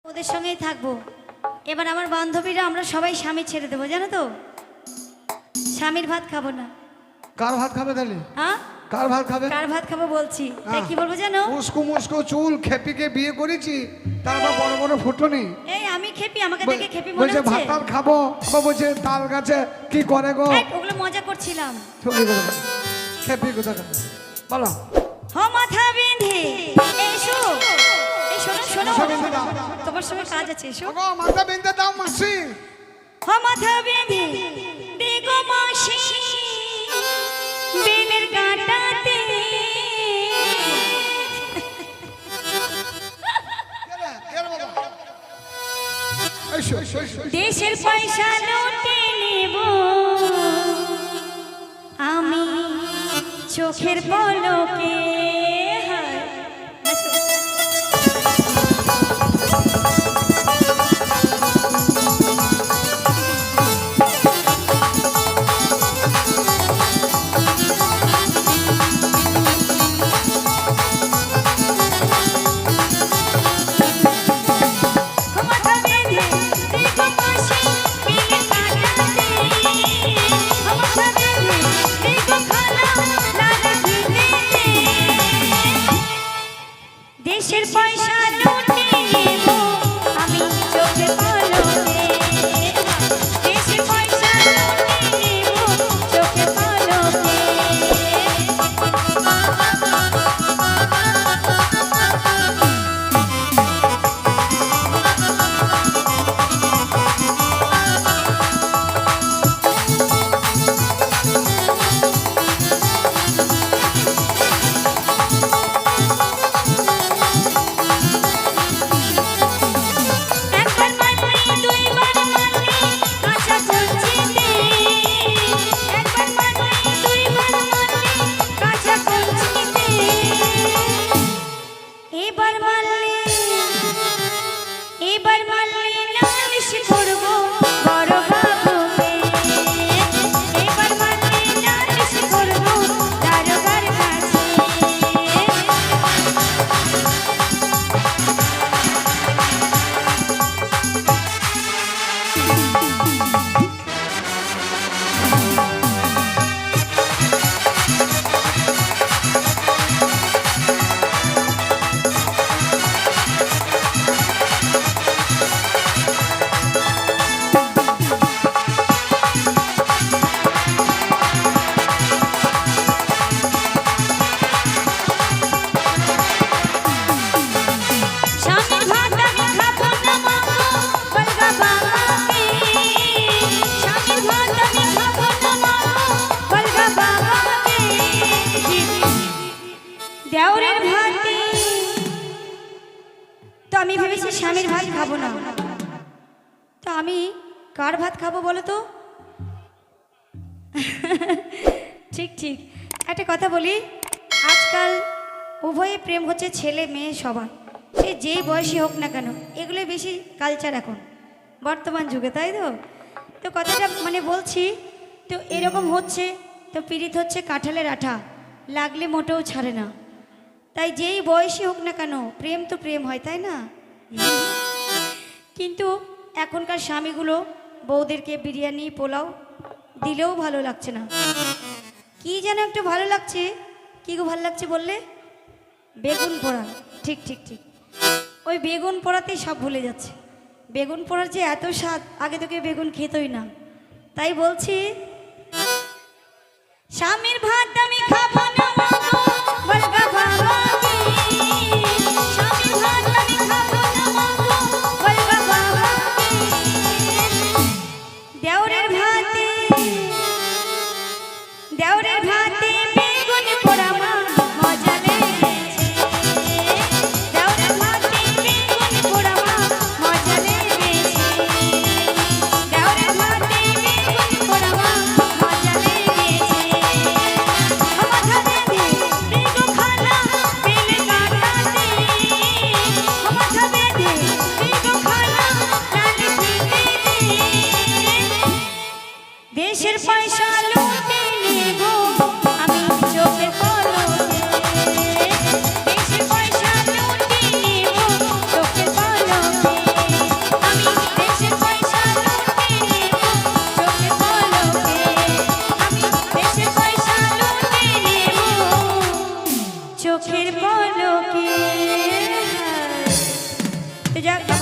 ওদের সঙ্গেই থাকবো। এবার আমার বান্ধবীরা আমরা সবাই স্বামী ছেড়ে দেবো, জানো তো? স্বামীর ভাত খাবো না। কার ভাত খাবে তাহলে? হ্যাঁ, কার ভাত খাবে? কার ভাত খাবো বলছি। তাই কি বলবো জানো? মুস্কো মুস্কো চুল, খেপিকে বিয়ে করেছি, তারপর বড় বড় ফুটনি। এই আমি খেপি, আমাকে দেখে খেপি মনে বলছে হচ্ছে? ভাত টাল খাবো, বা বলছে তাল গাছে কি করে গো? ওগুলো মজা করছিলাম। খেপি কোথা বলো? হ মাথা বেঁধে এসো, এই শোনো শোনো, তোমার সঙ্গে কাজ আছে, এসো। গো মাথা বেঁধে দাও মাসি। হ মাথা বেঁধে দেখো মাসি বেনের কাঁটাতে, দেশের পয়সা লুটে নেব আমি চোখের পলকে। দেশের পয়সা লুটে নেব আমি চোখের পলকে, দেশের পয়সা লুটে নেব চোখের পলকে। দেওরের ভাতে তো আমি ভেবেছি স্বামীর ভাত খাবো না, তো আমি কার ভাত খাবো বলো তো? ঠিক ঠিক, একটা কথা বলি, আজকাল উভয়ে প্রেম হচ্ছে ছেলে মেয়ে সবার, সে যেই বয়সী হোক না কেন, এগুলো বেশি কালচার এখন বর্তমান যুগে, তাই তো? তো কথাটা মানে বলছি, তো এরকম হচ্ছে, তো পীড়িত হচ্ছে কাঁঠালের আঠা, লাগলে মোটেও ছাড়ে না। তাই যেই বয়সী হোক না কেন, প্রেম তো প্রেম হয়, তাই না? কিন্তু এখনকার স্বামীগুলো বউদেরকে বিরিয়ানি পোলাও দিলেও ভালো লাগছে না, কি যেন একটু ভালো লাগছে। কি গো ভালো লাগছে বললে? বেগুন পোড়া। ঠিক ঠিক ঠিক, ওই বেগুন পোড়াতেই সব ভুলে যাচ্ছে। বেগুন পোড়ার যে এত স্বাদ, আগে তো কেউ বেগুন খেতই না। তাই বলছি, স্বামীর ভাত আমি খাবো না বলগা বাবা, স্বামীর ভাত আমি খাবো না বলগা বাবা, দেওরের ভাতে, দেওরের ভাতে বেগুন পোড়া মা মজা লেগেছে, দেওরের ভাতে বেগুন পোড়া মা মজা লেগেছে, দেওরের ভাতে বেগুন পোড়া মা মজা লেগেছে। হলো কি? তো যাক